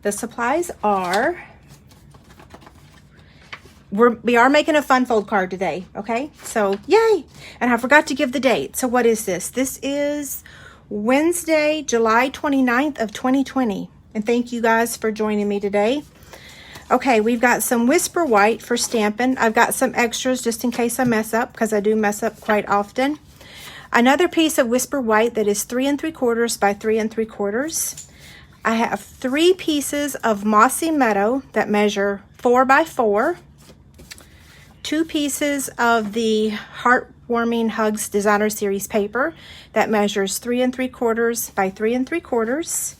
The supplies are, we are making a fun fold card today, okay? So, yay! And I forgot to give the date. So what is this? This is Wednesday, July 29th of 2020. And thank you guys for joining me today. Okay, we've got some Whisper White for stamping. I've got some extras just in case I mess up, because I do mess up quite often. Another piece of Whisper White that is 3 3/4 by 3 3/4. I have 3 pieces of Mossy Meadow that measure 4 by 4. 2 pieces of the Heartwarming Hugs Designer Series paper that measures 3 3/4 by 3 3/4.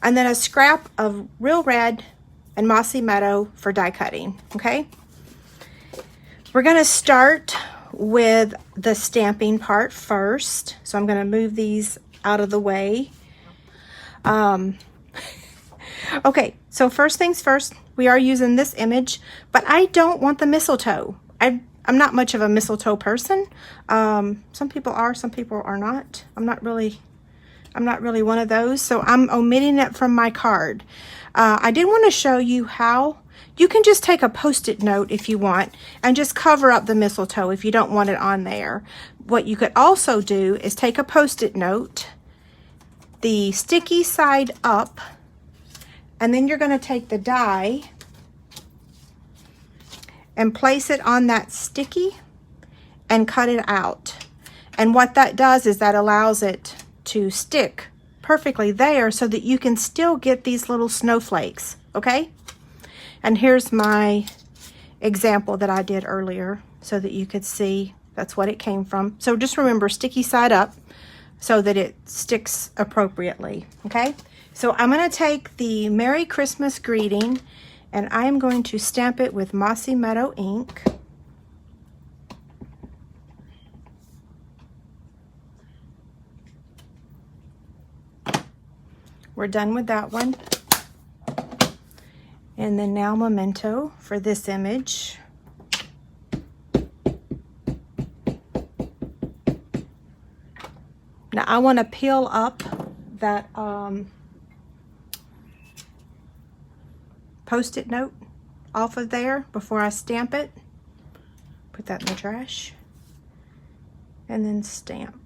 And then a scrap of Real Red and Mossy Meadow for die cutting, okay? We're gonna start with the stamping part first. So I'm gonna move these out of the way. Okay, so first things first, we are using this image, but I don't want the mistletoe. I'm not much of a mistletoe person. Some people are, some people are not. I'm not really one of those, so I'm omitting it from my card. I did want to show you how you can just take a Post-it note if you want and just cover up the mistletoe if you don't want it on there. What you could also do is take a Post-it note, the sticky side up, and then you're going to take the die and place it on that sticky and cut it out. And what that does is that allows it to stick perfectly there so that you can still get these little snowflakes, okay? And here's my example that I did earlier so that you could see that's what it came from. So just remember, sticky side up so that it sticks appropriately, okay? So I'm going to take the Merry Christmas greeting and I am going to stamp it with Mossy Meadow ink. We're done with that one. And then now Memento for this image. Now I want to peel up that Post-it note off of there before I stamp it. Put that in the trash. And then stamp.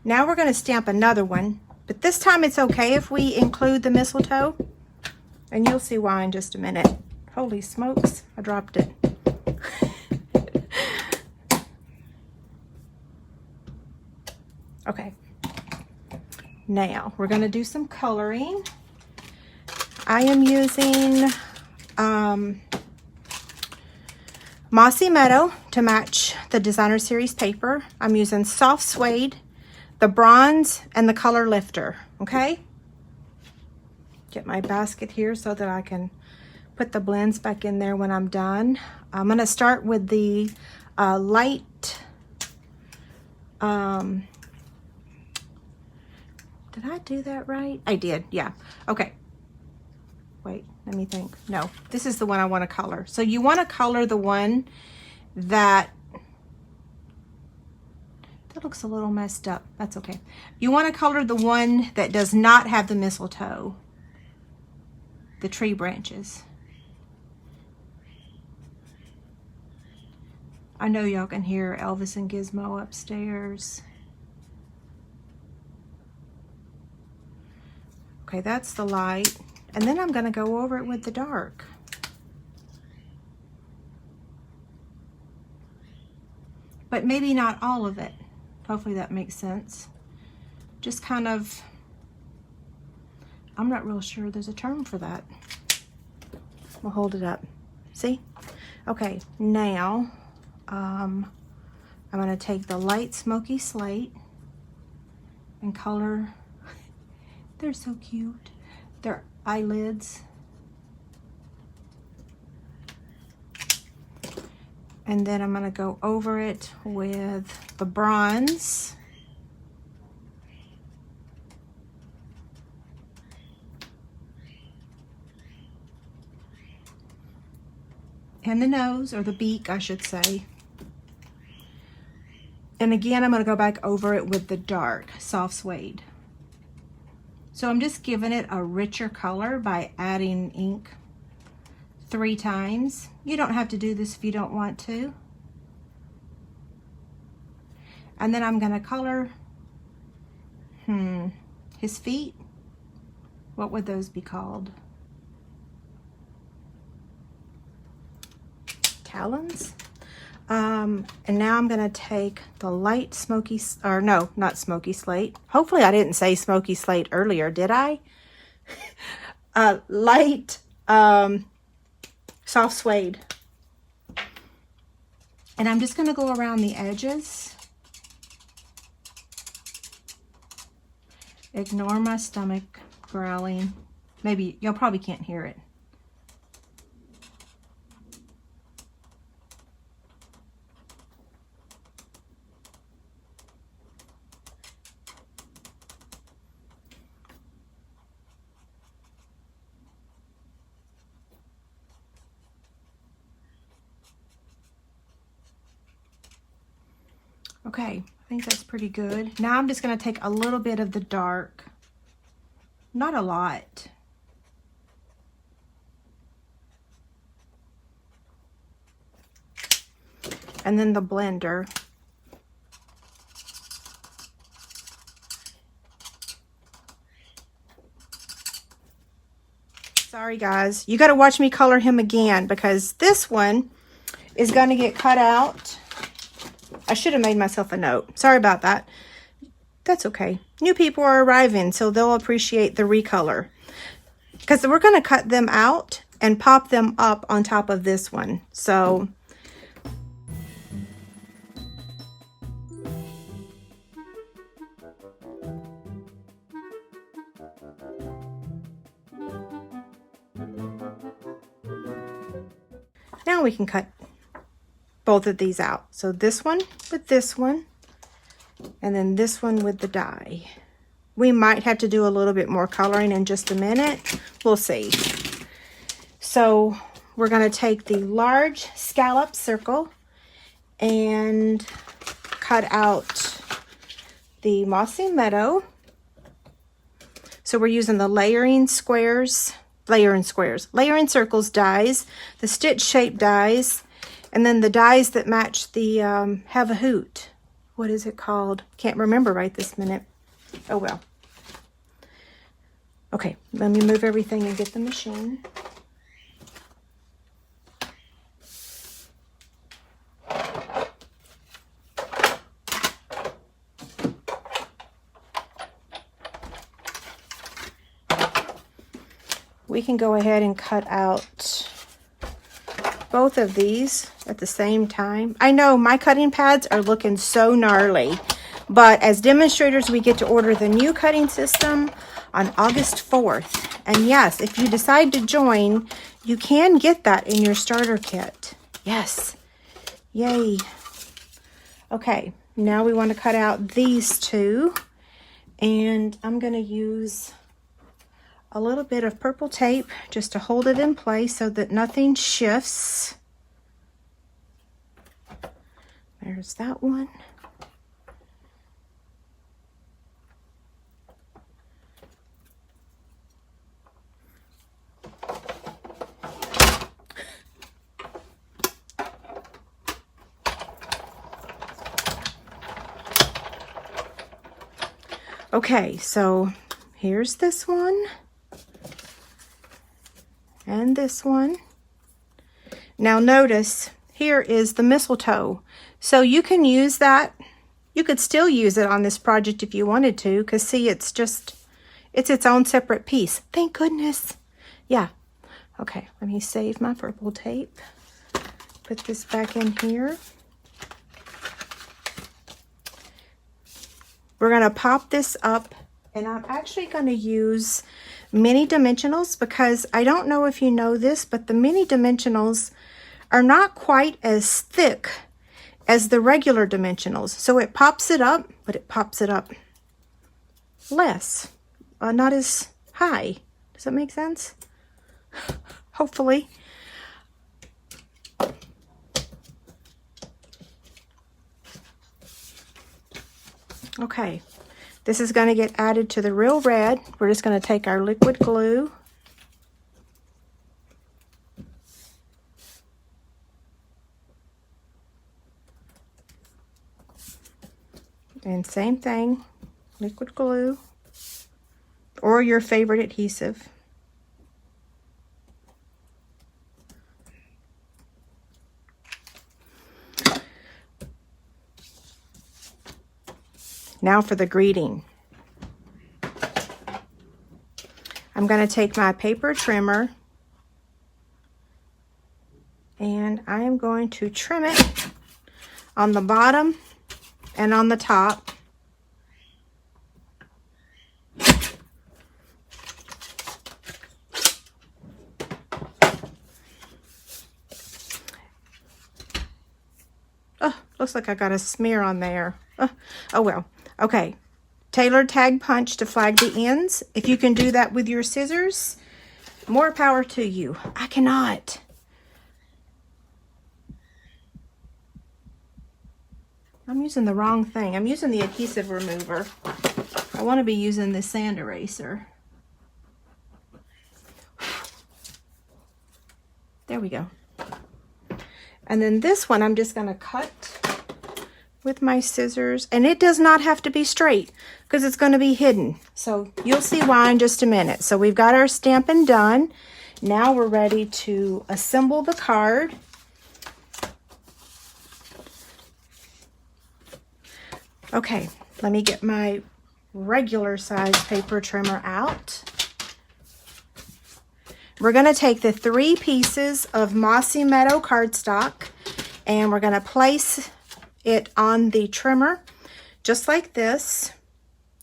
Now we're going to stamp another one, but this time it's okay if we include the mistletoe. And you'll see why in just a minute. Holy smokes, I dropped it. Okay. Now we're going to do some coloring. I am using Mossy Meadow to match the Designer Series paper. I'm using Soft Suede, the Bronze, and the Color Lifter, okay? Get my basket here so that I can put the blends back in there when I'm done. I'm going to start with the light, did I do that right? I did, yeah. Okay. Wait, let me think. No, this is the one I want to color. So you want to color the one that looks a little messed up. That's okay. You want to color the one that does not have the mistletoe, the tree branches. I know y'all can hear Elvis and Gizmo upstairs. Okay, that's the light. And then I'm going to go over it with the dark. But maybe not all of it. Hopefully that makes sense. Just kind of, I'm not real sure there's a term for that. We'll hold it up. See? Okay, now I'm going to take the light smoky slate and color. They're so cute. They're eyelids. And then I'm going to go over it with the bronze. And the nose, or the beak, I should say. And again, I'm going to go back over it with the dark soft suede. So I'm just giving it a richer color by adding ink 3 times. You don't have to do this if you don't want to. And then I'm gonna color, his feet. What would those be called? Talons? And now I'm gonna take the light smoky, or no, not smoky slate. Hopefully I didn't say smoky slate earlier, did I? Light soft suede. And I'm just gonna go around the edges. Ignore my stomach growling. Maybe y'all probably can't hear it. Okay, I think that's pretty good. Now I'm just going to take a little bit of the dark, not a lot. And then the blender. Sorry guys, you got to watch me color him again because this one is going to get cut out. I should have made myself a note. Sorry about that. That's okay. New people are arriving, so they'll appreciate the recolor. Because we're going to cut them out and pop them up on top of this one. So now we can cut both of these out. So this one with this one, and then this one with the die. We might have to do a little bit more coloring in just a minute. We'll see. So we're going to take the large scallop circle and cut out the mossy meadow. So we're using the layering circles dies, the stitch shape dies, and then the dies that match the have a hoot. What is it called? Can't remember right this minute. Oh well. Okay, let me move everything and get the machine. We can go ahead and cut out both of these at the same time. I know my cutting pads are looking so gnarly, but as demonstrators, we get to order the new cutting system on August 4th. And yes, if you decide to join, you can get that in your starter kit. Yes. Yay. Okay, now we want to cut out these two. And I'm going to use a little bit of purple tape just to hold it in place so that nothing shifts. There's that one. Okay, so here's this one. And this one. Now notice here is the mistletoe. So you can use that. You could still use it on this project if you wanted to, because see, it's its own separate piece. Thank goodness. Yeah. Okay, let me save my purple tape. Put this back in here. We're going to pop this up, and I'm actually going to use mini dimensionals because I don't know if you know this, but the mini dimensionals are not quite as thick as the regular dimensionals. So it pops it up, but it pops it up less, not as high. Does that make sense? Hopefully. Okay, This is going to get added to the real red. We're just going to take our liquid glue. And same thing, liquid glue or your favorite adhesive. Now for the greeting. I'm going to take my paper trimmer and I am going to trim it on the bottom and on the top. Oh, looks like I got a smear on there. Oh well. Okay. Tailor tag punch to flag the ends. If you can do that with your scissors, more power to you. I cannot. I'm using the wrong thing. I'm using the adhesive remover. I want to be using the sand eraser. There we go. And then this one I'm just going to cut with my scissors. And it does not have to be straight because it's going to be hidden. So you'll see why in just a minute. So we've got our stamping done. Now we're ready to assemble the card. Okay, let me get my regular size paper trimmer out. We're going to take the 3 pieces of Mossy Meadow cardstock and we're going to place it on the trimmer just like this.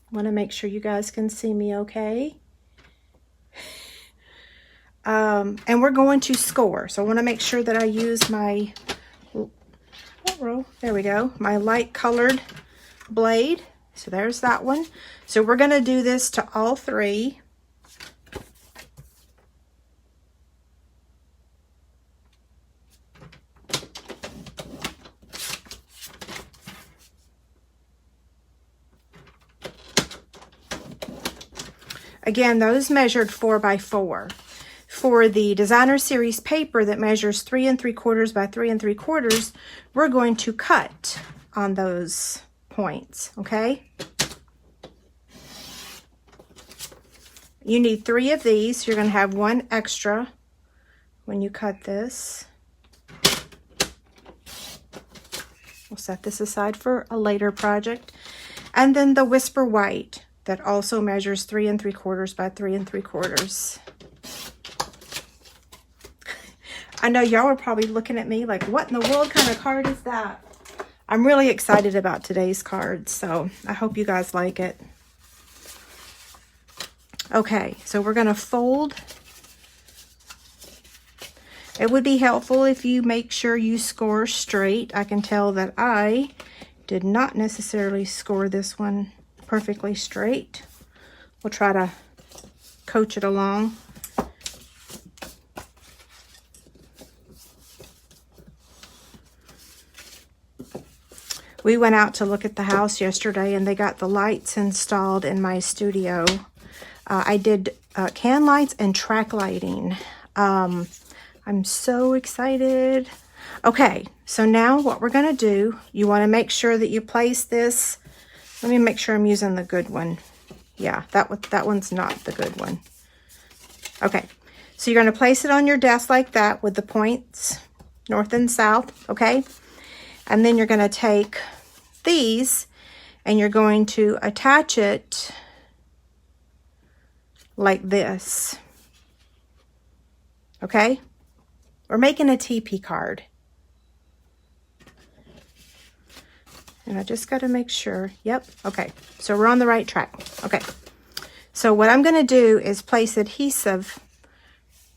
I want to make sure you guys can see me okay. And we're going to score. So I want to make sure that I use my, there we go, my light colored blade. So there's that one. So we're going to do this to all 3. Again, those measured 4 by 4. For the Designer Series paper that measures 3 3/4 by 3 3/4, we're going to cut on those points, okay? You need 3 of these. You're going to have 1 extra when you cut this. We'll set this aside for a later project. And then the Whisper White that also measures 3 3/4 by 3 3/4. I know y'all are probably looking at me like, what in the world kind of card is that? I'm really excited about today's card, so I hope you guys like it. Okay, so we're going to fold. It would be helpful if you make sure you score straight. I can tell that I did not necessarily score this one perfectly straight. We'll try to coach it along. We went out to look at the house yesterday and they got the lights installed in my studio. I did can lights and track lighting. I'm so excited. Okay, so now what we're going to do, you want to make sure that you place this. Let me make sure I'm using the good one. Yeah, that one's not the good one. Okay, so you're going to place it on your desk like that with the points north and south, okay? And then you're going to take these and you're going to attach it like this, okay? We're making a TP card. And I just got to make sure. Yep. Okay. So we're on the right track. Okay. So what I'm going to do is place adhesive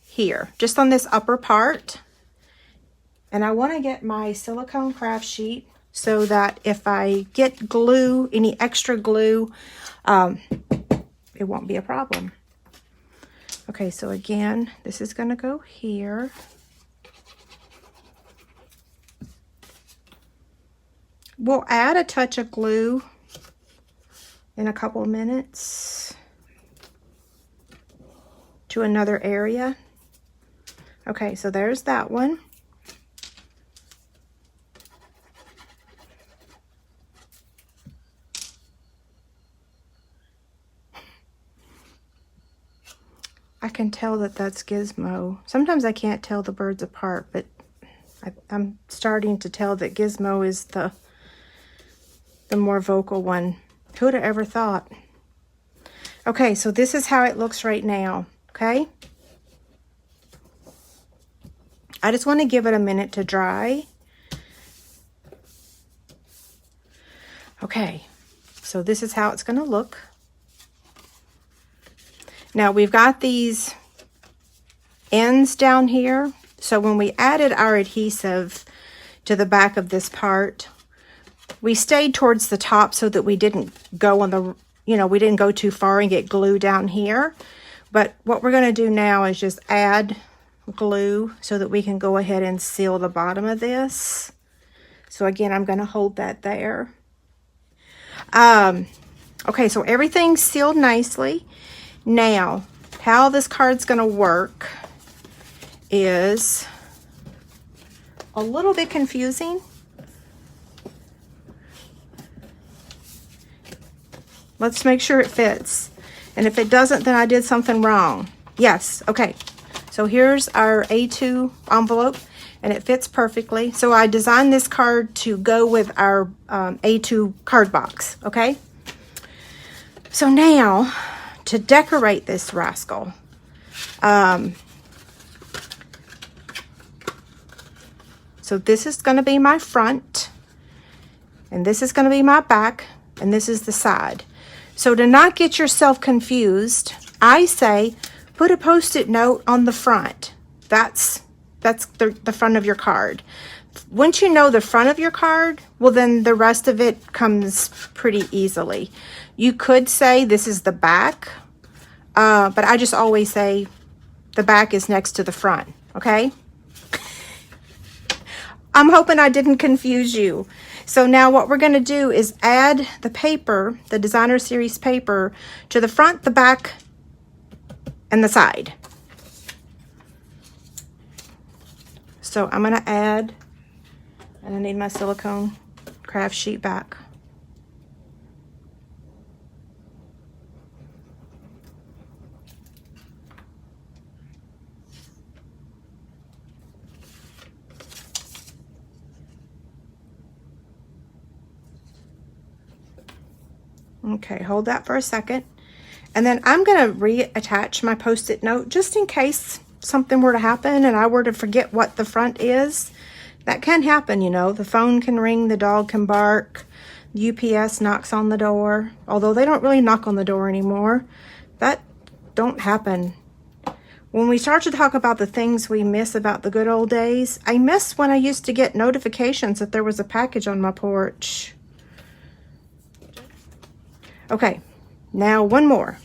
here, just on this upper part. And I want to get my silicone craft sheet so that if I get glue, any extra glue, it won't be a problem. Okay. So again, this is going to go here. We'll add a touch of glue in a couple of minutes to another area. Okay, so there's that one. I can tell that that's Gizmo. Sometimes I can't tell the birds apart, but I'm starting to tell that Gizmo is the more vocal one. Who'd have ever thought? Okay, so this is how it looks right now, okay? I just want to give it a minute to dry. Okay, so this is how it's going to look. Now we've got these ends down here. So when we added our adhesive to the back of this part, we stayed towards the top so that we didn't go on the, we didn't go too far and get glue down here. But what we're going to do now is just add glue so that we can go ahead and seal the bottom of this. So again, I'm going to hold that there. Okay, so everything's sealed nicely. Now, how this card's going to work is a little bit confusing. Let's make sure it fits. And if it doesn't, then I did something wrong. Yes, okay. So here's our A2 envelope, and it fits perfectly. So I designed this card to go with our A2 card box, okay? So now, to decorate this rascal, so this is going to be my front, and this is going to be my back, and this is the side. So to not get yourself confused, I say put a Post-it note on the front. That's the front of your card. Once you know the front of your card, well, then the rest of it comes pretty easily. You could say this is the back, but I just always say the back is next to the front, okay? I'm hoping I didn't confuse you. So now what we're going to do is add the paper, the Designer Series paper, to the front, the back, and the side. So I'm going to add, and I need my silicone craft sheet back. Okay, hold that for a second. And then I'm going to reattach my Post-it note just in case something were to happen and I were to forget what the front is. That can happen, the phone can ring, the dog can bark, UPS knocks on the door, although they don't really knock on the door anymore. That don't happen. When we start to talk about the things we miss about the good old days, I miss when I used to get notifications that there was a package on my porch. Okay, now one more.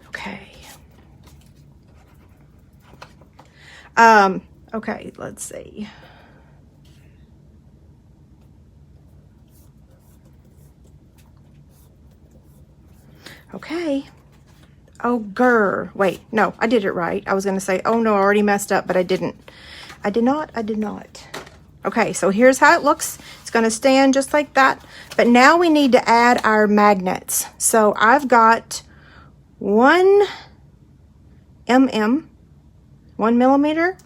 Okay. Okay, let's see. Okay. Oh, grr. Wait, no, I did it right. I was going to say, oh no, I already messed up, but I didn't. I did not. Okay, so here's how it looks. It's going to stand just like that. But now we need to add our magnets. So I've got 1 millimeter.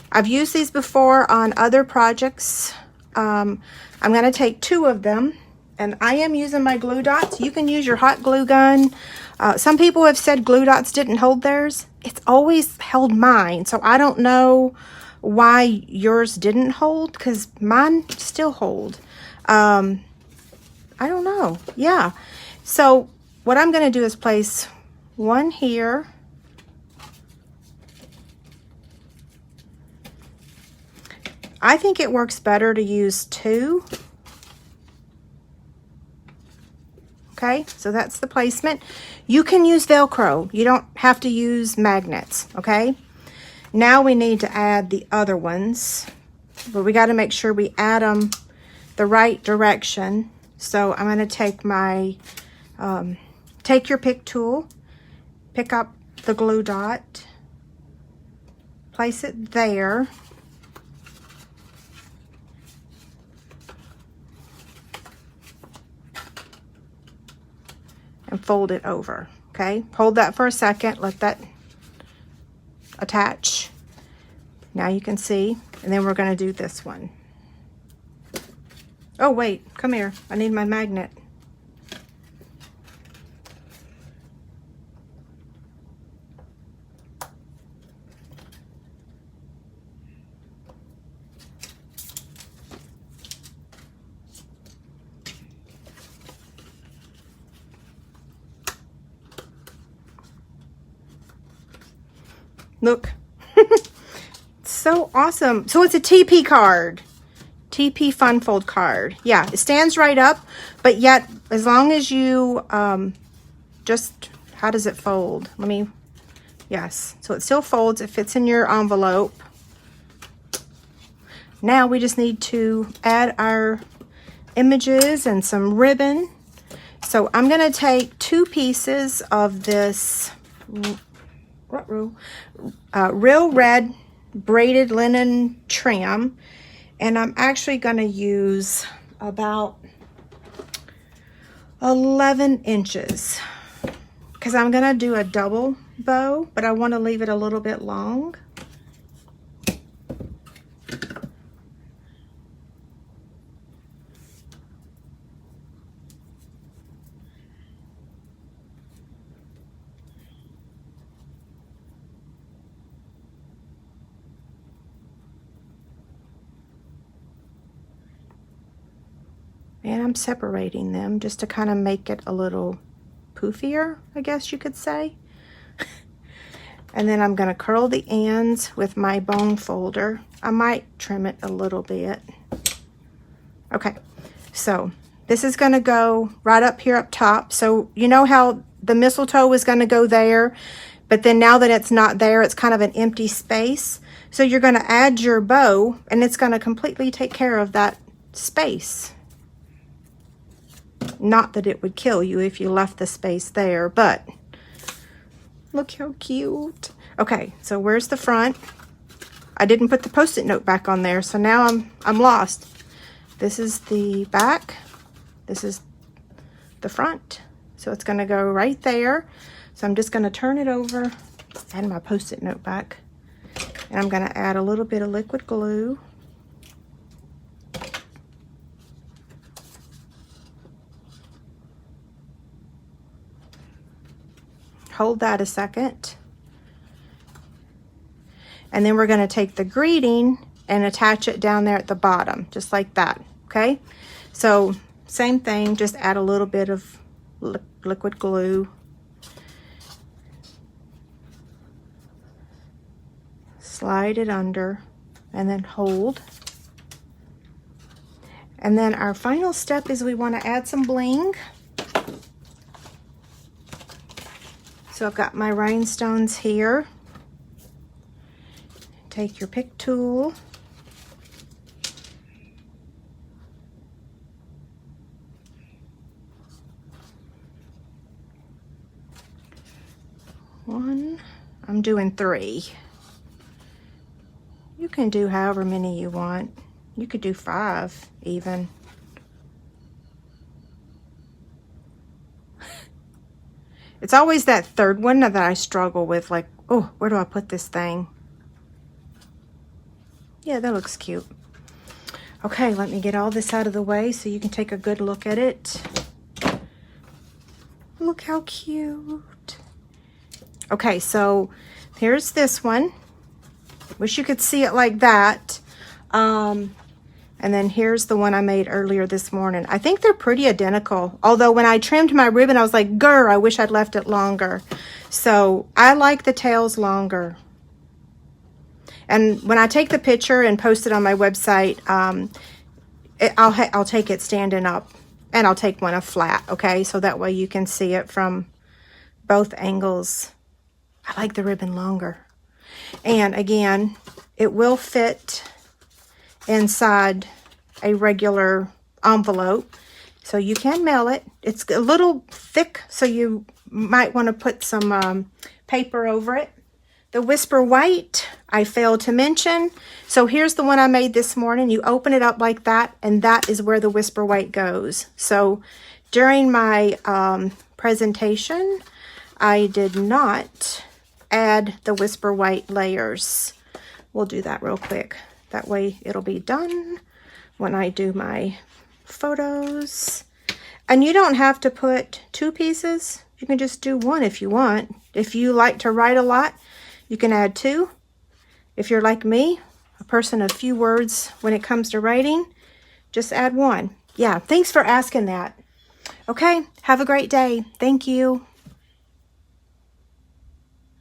I've used these before on other projects. I'm going to take 2 of them. And I am using my glue dots. You can use your hot glue gun. Some people have said glue dots didn't hold theirs. It's always held mine. So I don't know why yours didn't hold, because mine still hold. I don't know. Yeah. So what I'm going to do is place 1 here. I think it works better to use 2. Okay, so that's the placement. You can use Velcro. You don't have to use magnets, okay? Now we need to add the other ones, but we got to make sure we add them the right direction. So I'm going to take my, take your pick tool, pick up the glue dot, place it there. And fold it over, okay? Hold that for a second, let that attach. Now you can see, and then we're gonna do this one. Oh wait, come here, I need my magnet. Look, so awesome. So it's a TP card, TP Fun Fold card. Yeah, it stands right up, but yet as long as you just, how does it fold? Let me, yes. So it still folds, it fits in your envelope. Now we just need to add our images and some ribbon. So I'm gonna take 2 pieces of this Real Red braided linen trim, and I'm actually going to use about 11 inches because I'm going to do a double bow, but I want to leave it a little bit long. And I'm separating them just to kind of make it a little poofier, I guess you could say. And then I'm going to curl the ends with my bone folder. I might trim it a little bit. Okay, so this is going to go right up here up top. So you know how the mistletoe was going to go there, but then now that it's not there, it's kind of an empty space. So you're going to add your bow, and it's going to completely take care of that space. Not that it would kill you if you left the space there, but look how cute. Okay, so where's the front? I didn't put the Post-it note back on there, so now I'm lost. This is the back. This is the front. So it's gonna go right there. So I'm just gonna turn it over, add my Post-it note back, and I'm gonna add a little bit of liquid glue. Hold that a second. And then we're going to take the greeting and attach it down there at the bottom, just like that, okay? So same thing, just add a little bit of liquid glue. Slide it under and then hold. And then our final step is we want to add some bling. So I've got my rhinestones here. Take your pick tool. One, I'm doing 3. You can do however many you want. You could do 5 even. It's always that third one that I struggle with, like, oh, where do I put this thing? Yeah, that looks cute. Okay, let me get all this out of the way so you can take a good look at it. Look how cute. Okay, so here's this one. Wish you could see it like that. And then here's the one I made earlier this morning. I think they're pretty identical. Although when I trimmed my ribbon, I was like, grr, I wish I'd left it longer. So I like the tails longer. And when I take the picture and post it on my website, I'll take it standing up, and I'll take one of flat, okay? So that way you can see it from both angles. I like the ribbon longer. And again, it will fit inside a regular envelope. So you can mail it. It's a little thick, so you might want to put some paper over it. The Whisper White, I failed to mention. So here's the one I made this morning. You open it up like that, and that is where the Whisper White goes. So during my presentation, I did not add the Whisper White layers. We'll do that real quick. That way it'll be done when I do my photos. And you don't have to put 2 pieces. You can just do 1 if you want. If you like to write a lot, you can add 2. If you're like me, a person of few words when it comes to writing, just add 1. Yeah, thanks for asking that. Okay, have a great day. Thank you.